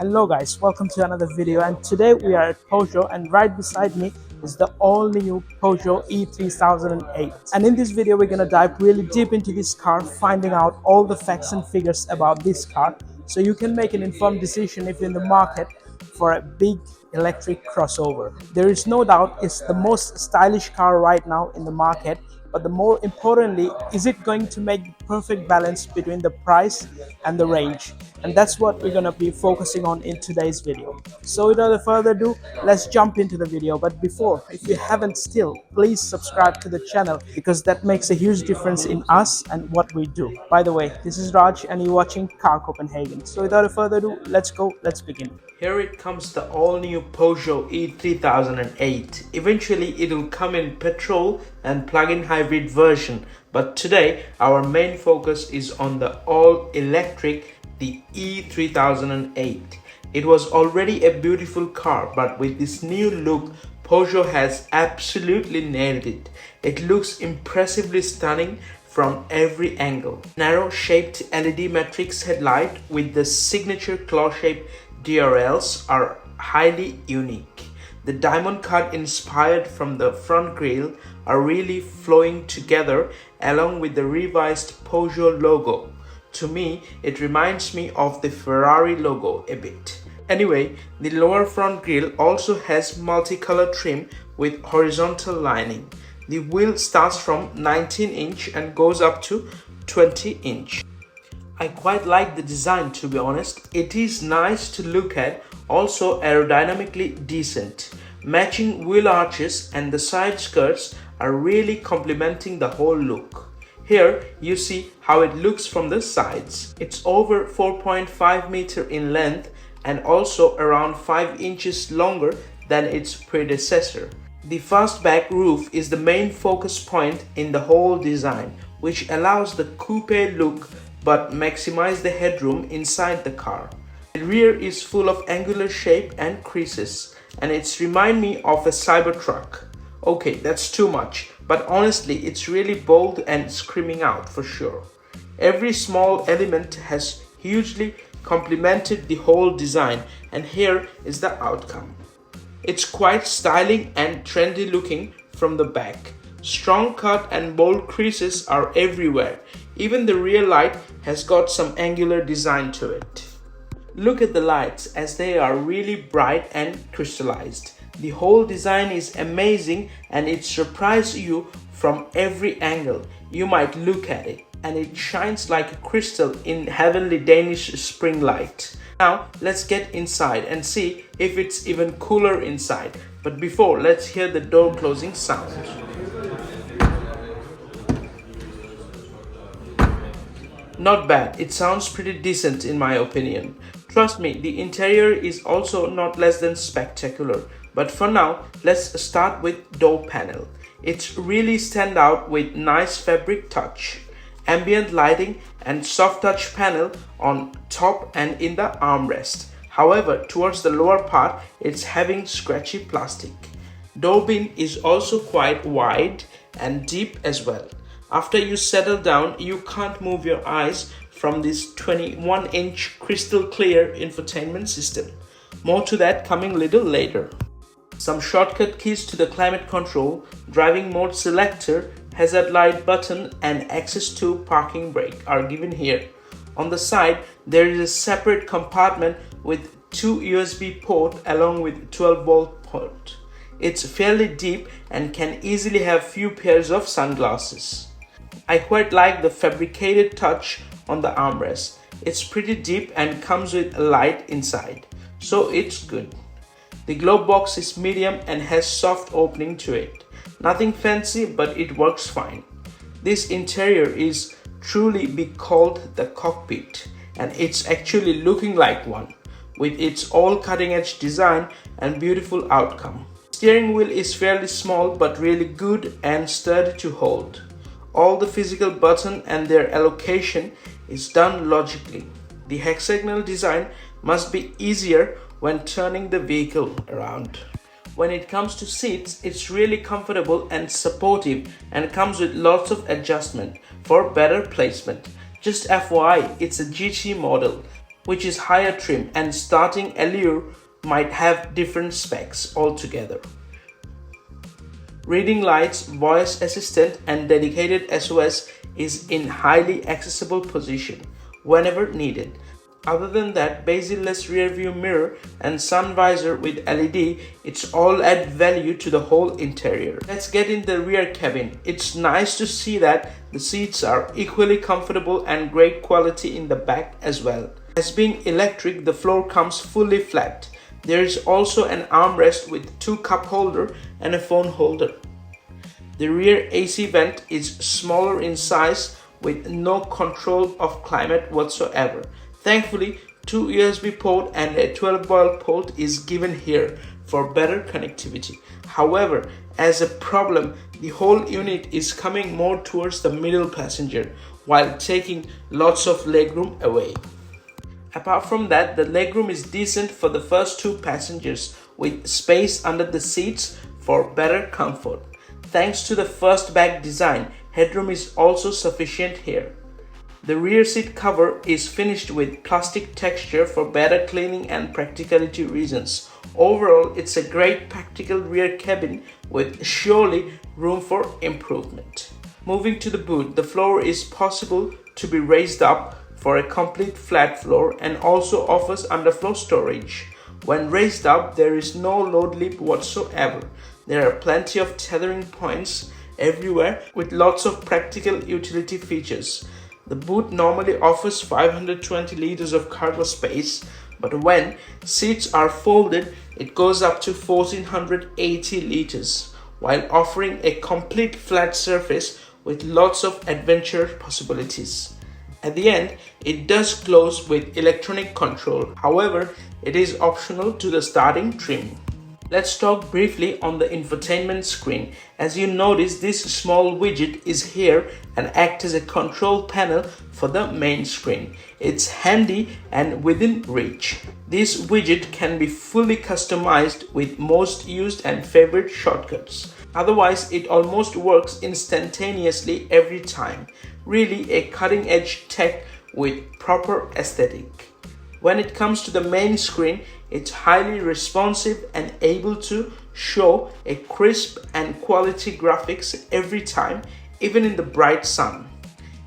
Hello guys, welcome to another video, and today we are at Peugeot, and right beside me is the all new Peugeot E-3008. And in this video we're gonna dive really deep into this car, finding out all the facts and figures about this car so you can make an informed decision if you're in the market for a big electric crossover. There is no doubt it's the most stylish car right now in the market, but the more importantly, is it going to make the perfect balance between the price and the range? And that's what we're going to be focusing on in today's video. So without further ado, let's jump into the video. But before, if you haven't still, please subscribe to the channel because that makes a huge difference in us and what we do. By the way, this is Raj and you're watching Car Copenhagen. So without further ado, let's begin. Here it comes, the all-new Peugeot E-3008. Eventually it will come in petrol and plug-in hybrid version, but today our main focus is on the all-electric, the E-3008. It was already a beautiful car, but with this new look, Peugeot has absolutely nailed it. It looks impressively stunning from every angle. Narrow-shaped LED matrix headlight with the signature claw-shaped DRLs are highly unique. The diamond cut inspired from the front grille are really flowing together along with the revised Peugeot logo. To me, it reminds me of the Ferrari logo a bit. Anyway, the lower front grille also has multicolor trim with horizontal lining. The wheel starts from 19-inch and goes up to 20-inch. I quite like the design, to be honest. It is nice to look at, also aerodynamically decent. Matching wheel arches and the side skirts are really complementing the whole look. Here you see how it looks from the sides. It's over 4.5 meters in length and also around 5 inches longer than its predecessor. The fastback roof is the main focus point in the whole design, which allows the coupe look but maximize the headroom inside the car. The rear is full of angular shape and creases, and it's remind me of a Cybertruck. Okay, that's too much, but honestly it's really bold and screaming out for sure. Every small element has hugely complemented the whole design, and here is the outcome. It's quite styling and trendy looking from the back. Strong cut and bold creases are everywhere. Even the rear light has got some angular design to it. Look at the lights as they are really bright and crystallized. The whole design is amazing and it surprises you from every angle. You might look at it and it shines like a crystal in heavenly Danish spring light. Now let's get inside and see if it's even cooler inside. But before, let's hear the door closing sound. Not bad, it sounds pretty decent in my opinion. Trust me, the interior is also not less than spectacular. But for now, let's start with door panel. It's really stand out with nice fabric touch, ambient lighting and soft touch panel on top and in the armrest. However, towards the lower part, it's having scratchy plastic. Door bin is also quite wide and deep as well. After you settle down, you can't move your eyes from this 21-inch crystal clear infotainment system. More to that coming a little later. Some shortcut keys to the climate control, driving mode selector, hazard light button and access to parking brake are given here. On the side, there is a separate compartment with 2 USB ports along with 12-volt port. It's fairly deep and can easily have few pairs of sunglasses. I quite like the fabricated touch on the armrest. It's pretty deep and comes with a light inside, so it's good. The glove box is medium and has soft opening to it. Nothing fancy, but it works fine. This interior is truly be called the cockpit, and it's actually looking like one, with its all cutting-edge design and beautiful outcome. Steering wheel is fairly small but really good and sturdy to hold. All the physical buttons and their allocation is done logically. The hexagonal design must be easier when turning the vehicle around. When it comes to seats, it's really comfortable and supportive and comes with lots of adjustment for better placement. Just FYI, it's a GT model. which is higher trim, and starting Allure might have different specs altogether. Reading lights, voice assistant and dedicated SOS is in highly accessible position whenever needed. Other than that, bezel-less rear view mirror and sun visor with LED, it's all add value to the whole interior. Let's get in the rear cabin. It's nice to see that the seats are equally comfortable and great quality in the back as well. As being electric, the floor comes fully flat. There is also an armrest with 2 cup holder and a phone holder. The rear AC vent is smaller in size with no control of climate whatsoever. Thankfully, 2 USB port and a 12-volt port is given here for better connectivity. However, as a problem, the whole unit is coming more towards the middle passenger while taking lots of legroom away. Apart from that, the legroom is decent for the first 2 passengers with space under the seats for better comfort. Thanks to the first bag design, headroom is also sufficient here. The rear seat cover is finished with plastic texture for better cleaning and practicality reasons. Overall, it's a great practical rear cabin with surely room for improvement. Moving to the boot, the floor is possible to be raised up for a complete flat floor and also offers underfloor storage. When raised up, there is no load lip whatsoever. There are plenty of tethering points everywhere with lots of practical utility features. The boot normally offers 520 liters of cargo space, but when seats are folded, it goes up to 1480 liters, while offering a complete flat surface with lots of adventure possibilities. At the end, it does close with electronic control. However, it is optional to the starting trim. Let's talk briefly on the infotainment screen. As you notice, this small widget is here and acts as a control panel for the main screen. It's handy and within reach. This widget can be fully customized with most used and favorite shortcuts. Otherwise, it almost works instantaneously every time. Really a cutting-edge tech with proper aesthetic. When it comes to the main screen, it's highly responsive and able to show a crisp and quality graphics every time, even in the bright sun.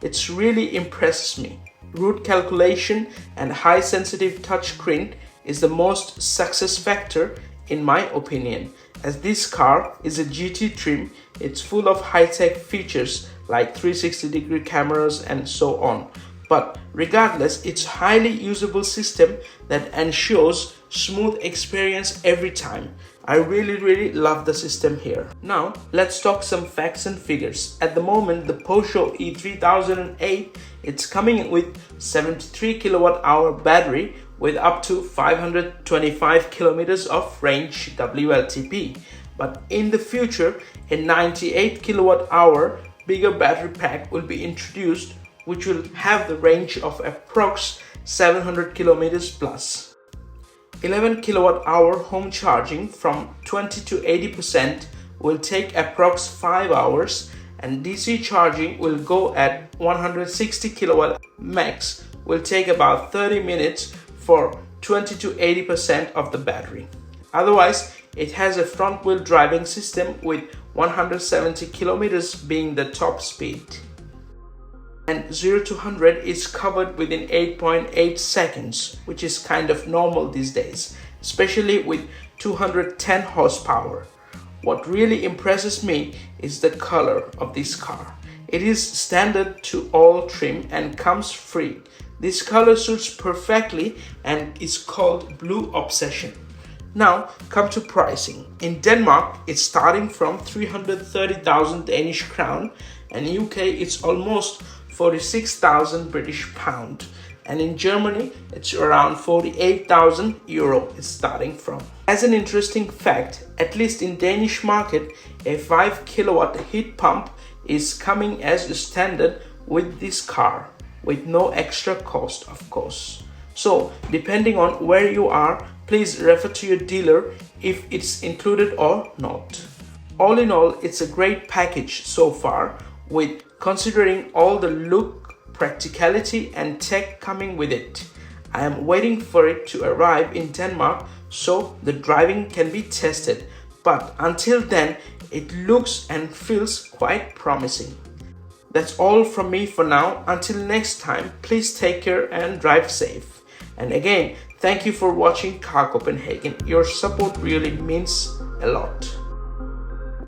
It really impresses me. Route calculation and high sensitive touchscreen is the most success factor in my opinion. As this car is a GT trim, it's full of high-tech features like 360-degree cameras and so on. But regardless, it's highly usable system that ensures smooth experience every time. I really love the system here. Now let's talk some facts and figures. At the moment, the Peugeot E-3008, it's coming with 73 kWh battery with up to 525 kilometers of range WLTP. But in the future, a 98 kWh bigger battery pack will be introduced, which will have the range of approx 700 kilometers plus. 11 kWh home charging from 20 to 80% will take approx 5 hours, and DC charging will go at 160 kW max will take about 30 minutes for 20 to 80% of the battery. Otherwise, it has a front wheel driving system with 170 kilometers being the top speed. And 0 to 100 is covered within 8.8 seconds, which is kind of normal these days, especially with 210 horsepower. What really impresses me is the color of this car. It is standard to all trim and comes free. This color suits perfectly and is called Blue Obsession. Now come to pricing. In Denmark, it's starting from 330,000 Danish crown, and UK it's almost 46,000 British pound, and in Germany it's around 48,000 euro it's starting from. As an interesting fact, at least in Danish market, a 5 kilowatt heat pump is coming as a standard with this car, with no extra cost of course. So depending on where you are, please refer to your dealer if it's included or not. All in all, it's a great package so far, with considering all the look, practicality and tech coming with it. I am waiting for it to arrive in Denmark so the driving can be tested. But until then, it looks and feels quite promising. That's all from me for now. Until next time, please take care and drive safe. And again, thank you for watching Car Copenhagen. Your support really means a lot.